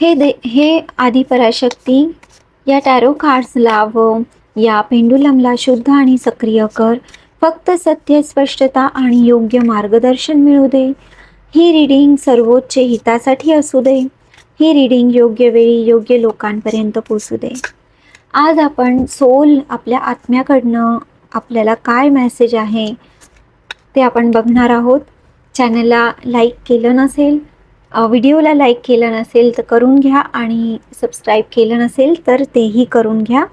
हे आदिपराशक्ती या टॅरो कार्ड्सला व या पेंडुलमला शुद्ध आणि सक्रिय कर. फक्त सत्य, स्पष्टता आणि योग्य मार्गदर्शन मिळू दे. ही रीडिंग सर्वोच्च हितासाठी असू दे. ही रीडिंग योग्य वेळी योग्य लोकांपर्यंत पोचू दे. आज आपण सोल आपल्या आत्म्याकडनं आपल्याला काय मेसेज आहे ते आपण बघणार आहोत. चॅनलला लाईक केलं नसेल, व्हिडिओला लाईक केलं नसेल तर करून घ्या आणि सबस्क्राईब केलं नसेल तर तेही करून घ्या.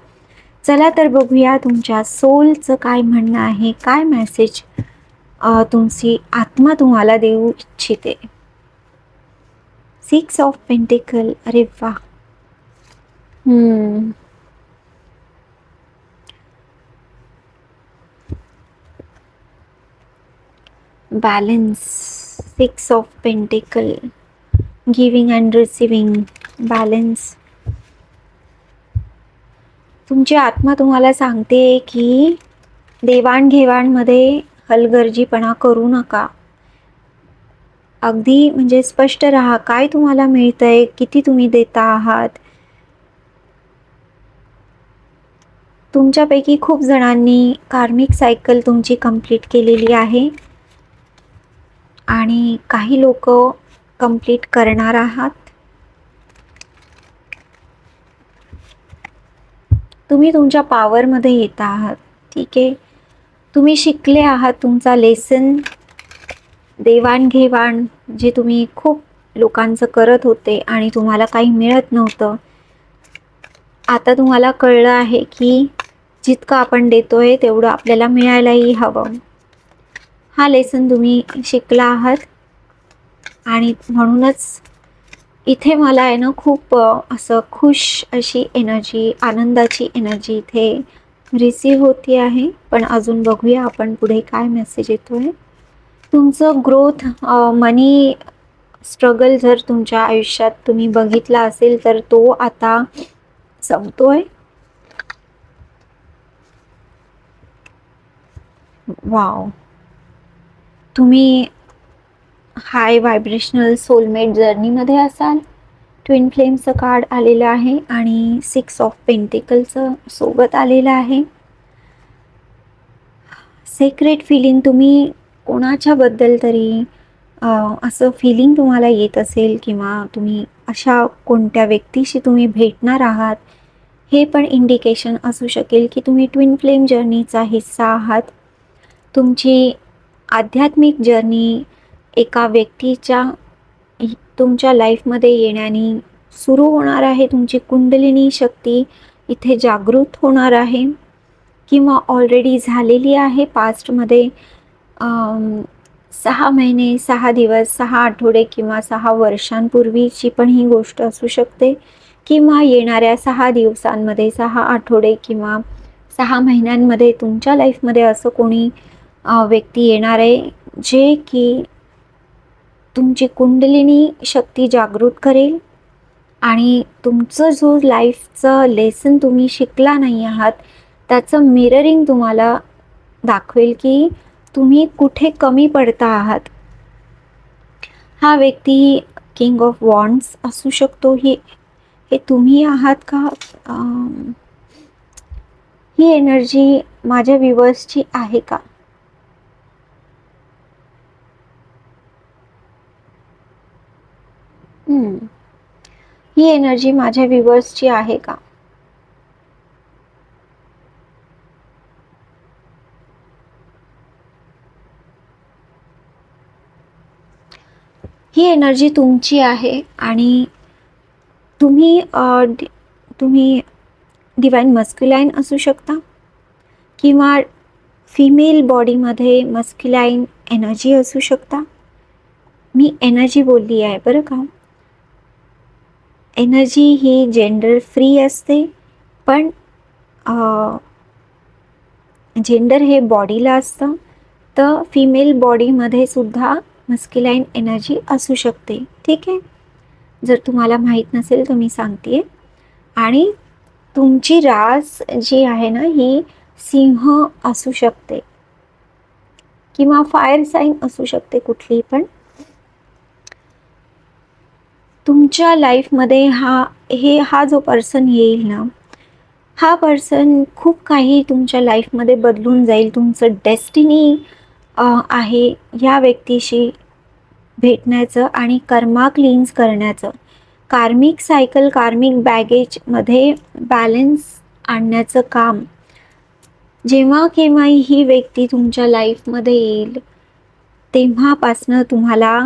चला तर बघूया तुमच्या सोलचं काय म्हणणं आहे, काय मेसेज तुमची आत्मा तुम्हाला देऊ इच्छिते. 6 ऑफ पेंटिकल. अरे वा. Balance. 6 of pentacle. Giving and receiving. Balance. तुमची आत्मा तुम्हाला सांगते की देवाणघेवाणमध्ये हलगर्जीपणा करू नका. अगदी म्हणजे स्पष्ट राहा, काय तुम्हाला मिळतंय, किती तुम्ही देता आहात. तुमच्यापैकी खूप जणांनी कार्मिक सायकल तुमची कंप्लीट केलेली आहे आणि काही लोक कंप्लीट करणार आहात. तुम्ही तुमच्या पॉवरमध्ये येत आहात. ठीक आहे, तुम्ही शिकले आहात तुमचा लेसन. देवाणघेवाण जे तुम्ही खूप लोकांचं करत होते आणि तुम्हाला काही मिळत नव्हतं, आता तुम्हाला कळलं आहे की जितकं आपण देतोय तेवढं आपल्याला मिळायलाही हवं. हा लेसन तुम्ही शिकला आहात आणि म्हणूनच इथे मला आहे ना खूप असं खुश अशी एनर्जी, आनंदाची एनर्जी इथे रिसीव्ह होती आहे. पण अजून बघूया आपण पुढे काय मेसेज येतोय. तुमचं ग्रोथ, मनी स्ट्रगल जर तुमच्या आयुष्यात तुम्ही बघितला असेल तर तो आता संपतोय. वाव. तुम्ही हाय व्हायब्रेशनल सोलमेट जर्नीमध्ये असाल. ट्विन फ्लेमचं कार्ड आलेलं आहे आणि 6 ऑफ पेंटिकलचं सोबत आलेलं आहे. Secret feeling. तुम्ही कोणाच्याबद्दल तरी असं फिलिंग तुम्हाला येत असेल किंवा तुम्ही अशा कोणत्या व्यक्तीशी तुम्ही भेटणार आहात, हे पण इंडिकेशन असू शकेल की तुम्ही ट्विन फ्लेम जर्नीचा हिस्सा आहात. तुमची आध्यात्मिक जर्नी एका व्यक्तीच्या तुमच्या लाईफमध्ये येण्याने सुरू होणार आहे. तुमची कुंडलिनी शक्ती इथे जागृत होणार आहे किंवा ऑलरेडी झालेली आहे पास्टमध्ये. 6 महिने, 6 दिवस, 6 आठवडे किंवा 6 वर्षांपूर्वीची पण ही गोष्ट असू शकते किंवा येणाऱ्या 6 दिवसांमध्ये, 6 आठवडे किंवा 6 महिन्यांमध्ये तुमच्या लाईफमध्ये असं कोणी व्यक्ती येणार आहे जे की तुमची कुंडलिनी शक्ती जागृत करेल आणि तुमचं जो लाईफचं लेसन तुम्ही शिकला नाही आहात त्याचं मिररिंग तुम्हाला दाखवेल की तुम्ही कुठे कमी पडता आहात. हा व्यक्ती किंग ऑफ वॉन्ड्स असू शकतो. हे तुम्ही आहात का? ही एनर्जी माझ्या व्ह्यूअर्सची आहे का? ही एनर्जी माझ्या व्ह्यूअर्सची आहे का? ही एनर्जी तुमची आहे आणि तुम्ही डिवाइन मस्क्युलाइन असू शकता किंवा फिमेल बॉडीमध्ये मस्क्युलाइन एनर्जी असू शकता. मी एनर्जी बोलली आहे बरं का. एनर्जी ही जेंडर फ्री असते, पण जेंडर हे बॉडीला असतं, तर फिमेल बॉडीमध्ये सुद्धा मस्क्युलाइन एनर्जी असू शकते. ठीक आहे, जर तुम्हाला माहीत नसेल तर मी सांगते. आणि तुमची रास जी आहे ना ही सिंह असू शकते किंवा फायर साईन असू शकते कुठली पण. तुमच्या लाईफमध्ये हा जो पर्सन येईल ना, हा पर्सन खूप काही तुमच्या लाईफमध्ये बदलून जाईल. तुमचं डेस्टिनी आहे या व्यक्तीशी भेटण्याचं आणि कर्मा क्लीन्स करण्याचं. कार्मिक सायकल, कार्मिक बॅगेजमध्ये बॅलन्स आणण्याचं काम जेव्हा केव्हाही ही व्यक्ती तुमच्या लाईफमध्ये येईल, तेव्हापासनं तुम्हाला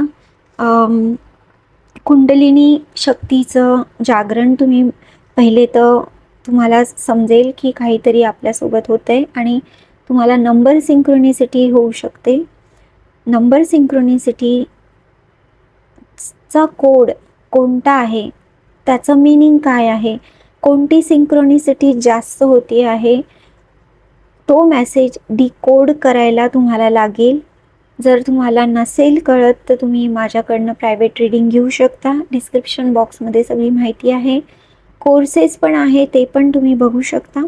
कुंडलिनी शक्तीचं जागरण पहिले तर तुम्हाला समजेल की काहीतरी आपल्यासोबत होतंय आणि तुम्हाला नंबर सिंक्रोनिसिटी होऊ शकते. नंबर सिंक्रोनिसिटीचा कोड कोणता आहे, त्याचं मीनिंग काय आहे, कोणती सिंक्रोनिसिटी जास्त होती आहे, तो मेसेज डिकोड करायला तुम्हाला लागेल. जर तुम्हाला नसेल कळत तर तुम्ही माझ्याकडनं प्रायव्हेट रीडिंग घेऊ शकता. डिस्क्रिप्शन बॉक्समध्ये सगळी माहिती आहे. कोर्सेस पण आहे, ते पण तुम्ही बघू शकता.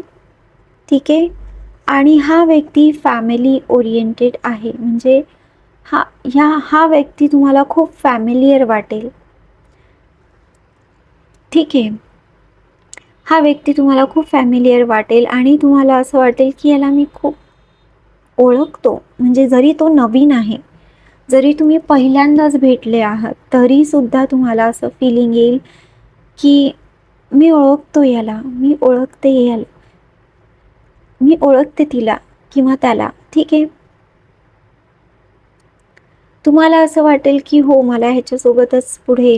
ठीक आहे. आणि हा व्यक्ती फॅमिली ओरिएंटेड आहे, म्हणजे हा व्यक्ती तुम्हाला खूप फॅमिलियर वाटेल. ठीक आहे. हा व्यक्ती तुम्हाला खूप फॅमिलियर वाटेल आणि तुम्हाला असं वाटेल की याला मी खूप ओळखतो. म्हणजे जरी तो नवीन आहे, जरी तुम्ही पहिल्यांदाच भेटले आहात, तरी सुद्धा तुम्हाला असं फिलिंग येईल की मी ओळखतो याला, मी ओळखते तिला किंवा त्याला. ठीक आहे. तुम्हाला असं वाटेल की हो, मला ह्याच्यासोबतच पुढे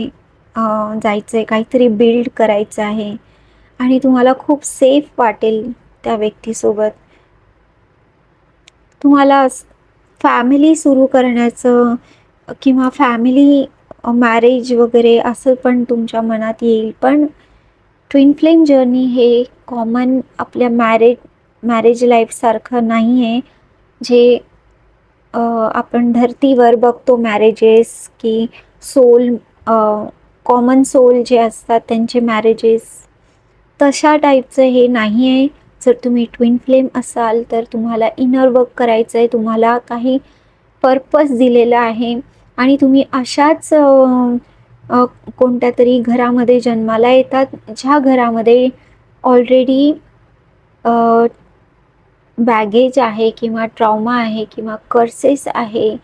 जायचं आहे, काहीतरी बिल्ड करायचं आहे आणि तुम्हाला खूप सेफ वाटेल त्या व्यक्तीसोबत. तुम्हाला फॅमिली सुरू करण्याचं किंवा फॅमिली मॅरेज वगैरे असं पण तुमच्या मनात येईल. पण ट्विन फ्लेम जर्नी हे कॉमन आपल्या मॅरेज लाईफसारखं नाही आहे, जे आपण धर्तीवर बघतो मॅरेजेस, की सोल कॉमन सोल जे असतात त्यांचे मॅरेजेस, तशा टाईपचं हे नाही आहे. जर तुम्ही ट्विन फ्लेम असाल तर तुम्हाला इनर वर्क करायचं आहे, तुम्हाला काही पर्पज दिलेला आहे आणि तुम्ही अशाच कोणत्या तरी घरामध्ये जन्माला येतात, ज्या घरामध्ये ऑलरेडी बॅगेज आहे किंवा ट्रॉमा आहे किंवा कर्सेस आहे.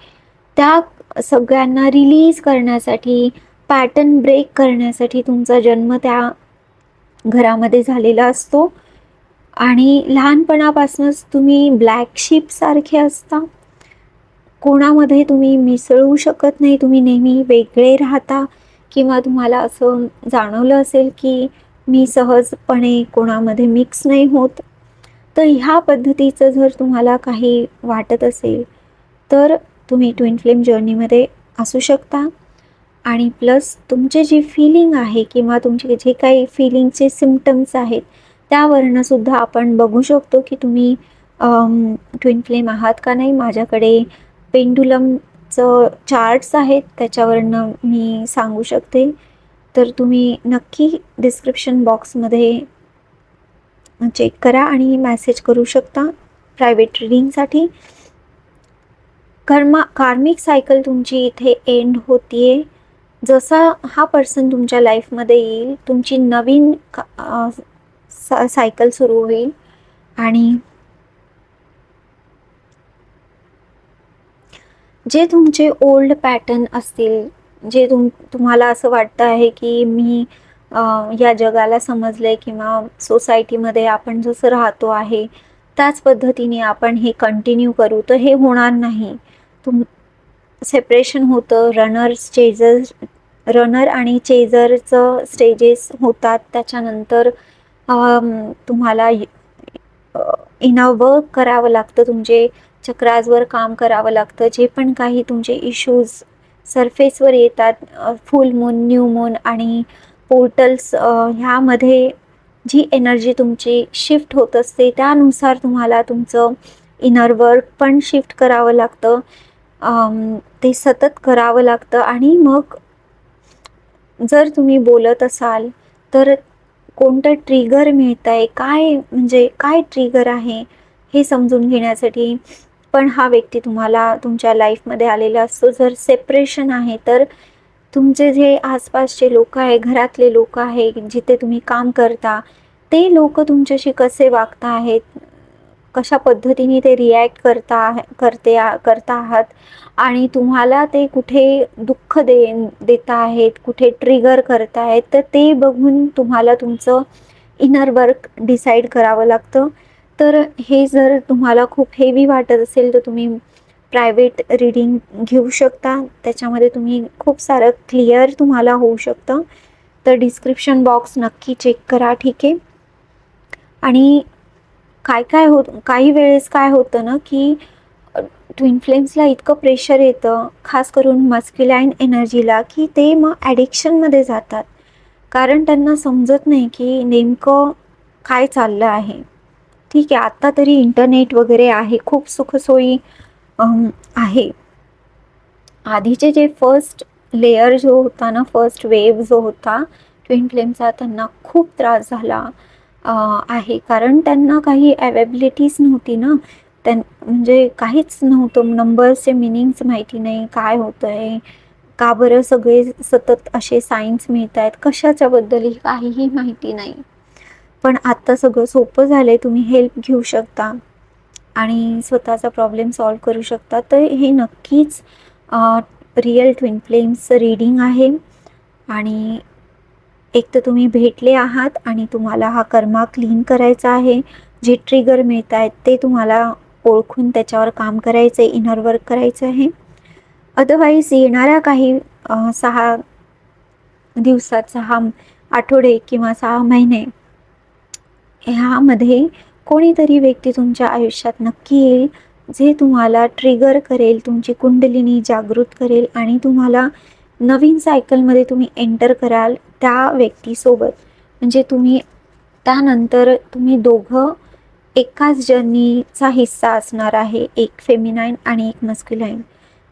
त्या सगळ्यांना रिलीज करण्यासाठी, पॅटर्न ब्रेक करण्यासाठी तुमचा जन्म त्या घरामध्ये झालेला असतो आणि लहानपणापासूनच तुम्ही ब्लॅक शिप सारखे असता. कोणामध्ये तुम्ही मिसळू शकत नाही, तुम्ही नेहमी वेगळे राहता किंवा तुम्हाला असं जाणवलं असेल की मी सहजपणे कोणामध्ये मिक्स नाही होत. तर ह्या पद्धतीचं जर तुम्हाला काही वाटत असेल तर तुम्ही ट्विन फ्लेम जर्नीमध्ये असू शकता. आणि प्लस तुमचे जे फिलिंग आहे किंवा तुमचे जे काही फिलिंगचे सिम्पटम्स आहेत, त्यावरनं सुद्धा आपण बघू शकतो की तुम्ही ट्विन फ्लेम आहात का नाही. माझ्याकडे पेंडुलमचं चार्ट्स आहेत, त्याच्यावरनं मी सांगू शकते. तर तुम्ही नक्की डिस्क्रिप्शन बॉक्समध्ये चेक करा आणि मेसेज करू शकता प्रायव्हेट रीडिंगसाठी. कार्मिक सायकल तुमची इथे एंड होतीये. जसा हा पर्सन तुमच्या लाईफमध्ये येईल, तुमची नवीन सायकल सुरू होईल आणि जे तुमचे ओल्ड पॅटर्न असतील, जे तुम्हाला असं वाटतं आहे की मी या जगाला समजले किंवा सोसायटीमध्ये आपण जसं राहतो आहे त्याच पद्धतीने आपण हे कंटिन्यू करू, तर हे होणार नाही. सेपरेशन होतं. रनर आणि चेझरचं स्टेजेस होतात. त्याच्यानंतर तुम्हाला इनर वर्क करावं लागतं, तुमचे चक्राजवर काम करावं लागतं. जे पण काही तुमचे इश्यूज सरफेसवर येतात, फुल मून, न्यू मून आणि पोर्टल्स, ह्यामध्ये जी एनर्जी तुमची शिफ्ट होत असते त्यानुसार तुम्हाला तुमचं इनर वर्क पण शिफ्ट करावं लागतं. ते सतत करावं लागतं आणि मग जर तुम्ही बोलत असाल तर कोणतं ट्रिगर मिळतं आहे, म्हणजे काय ट्रिगर आहे हे समजून घेण्यासाठी पण हा व्यक्ती तुम्हाला तुमच्या लाईफमध्ये आलेला असतो. जर सेपरेशन आहे तर तुमचे जे आसपासचे लोक आहे, घरातले लोक आहे, जिथे तुम्ही काम करता, ते लोक तुमच्याशी कसे वागता आहेत, कशा पद्धतीने ते रिॲक्ट करता आहात आणि तुम्हाला ते कुठे दुःख देता आहेत, कुठे ट्रिगर करत आहेत, तर ते बघून तुम्हाला तुमचं इनर वर्क डिसाईड करावं लागतं. तर हे जर तुम्हाला खूप हेवी वाटत असेल तर तुम्ही प्रायव्हेट रीडिंग घेऊ शकता. त्याच्यामध्ये तुम्ही खूप सारं क्लिअर तुम्हाला होऊ शकतं. तर डिस्क्रिप्शन बॉक्स नक्की चेक करा, ठीक आहे. आणि काही वेळेस काय होतं ना, की ट्विन फ्लेम्सला इतकं प्रेशर येतं, खास करून मस्क्युलाइन एनर्जीला, की ते मग ॲडिक्शनमध्ये जातात. कारण त्यांना समजत नाही की नेमकं काय चाललं आहे. ठीक आहे, आता तरी इंटरनेट वगैरे आहे, खूप सुखसोयी आहे. आधीचे जे फर्स्ट लेयर जो होता ना, फर्स्ट वेव्ह जो होता ट्विन फ्लेमचा, त्यांना खूप त्रास झाला आहे. कारण त्यांना काही अवेबिलिटीज नव्हती ना, म्हणजे काहीच नव्हतं. नंबर्सचे मिनिंग्स माहिती नाही, काय होतं आहे, का बरं सगळे सतत असे सायन्स मिळत आहेत, कशाच्याबद्दलही काहीही माहिती नाही. पण आत्ता सगळं सोपं झालं आहे, तुम्ही हेल्प घेऊ शकता आणि स्वतःचा प्रॉब्लेम सॉल्व करू शकता. तर हे नक्कीच रिअल ट्विन फ्लेम्सचं रीडिंग आहे. आणि एक तर तुम्ही भेटले आहात आणि तुम्हाला हा कर्मा क्लीन करायचा आहे. जे ट्रिगर मिळत आहेत ते तुम्हाला ओळखून त्याच्यावर काम करायचं आहे, इनर वर्क करायचं आहे. अदरवाईज येणाऱ्या काही 6 दिवसात, 6 आठवडे किंवा 6 महिने ह्यामध्ये कोणीतरी व्यक्ती तुमच्या आयुष्यात नक्की येईल, जे तुम्हाला ट्रिगर करेल, तुमची कुंडलिनी जागृत करेल आणि तुम्हाला नवीन सायकलमध्ये तुम्ही एंटर कराल त्या व्यक्तीसोबत. म्हणजे त्यानंतर तुम्ही दोघं एकाच जर्नीचा हिस्सा असणार आहे, एक फेमिनाईन आणि एक मस्क्युलाईन.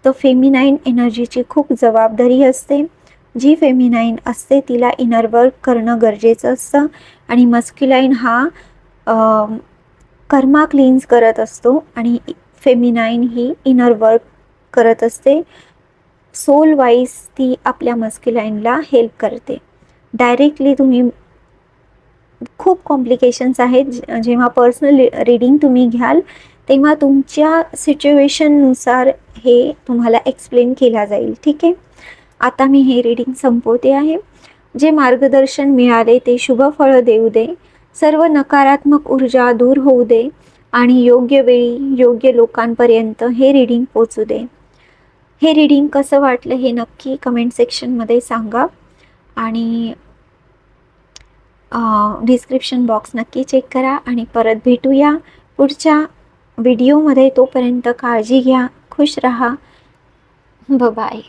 तर फेमिनाईन एनर्जीची खूप जबाबदारी असते. जी फेमिनाईन असते तिला इनर वर्क करणं गरजेचं असतं आणि मस्क्युलाईन हा कर्मा क्लीन्स करत असतो आणि फेमिनाईन ही इनर वर्क करत असते. सोल वाईज ती आपल्या मस्क्युलाईनला हेल्प करते. डायरेक्टली तुम्ही खूप कॉम्प्लिकेशन्स आहेत. जेव्हा पर्सनल रीडिंग तुम्ही घ्याल तेव्हा तुमच्या सिच्युएशननुसार हे तुम्हाला एक्सप्लेन केला जाईल, ठीक आहे. आता मी हे रीडिंग संपवते आहे. जे मार्गदर्शन मिळाले ते शुभ फळं देऊ दे, सर्व नकारात्मक ऊर्जा दूर होऊ दे आणि योग्य वेळी योग्य लोकांपर्यंत हे रीडिंग पोचू दे. हे रीडिंग कसं वाटलं हे नक्की कमेंट सेक्शनमध्ये सांगा आणि डिस्क्रिप्शन बॉक्स नक्की चेक करा आणि परत भेटूया पुढच्या व्हिडिओमध्ये. तोपर्यंत काळजी घ्या, खुश रहा, बाय.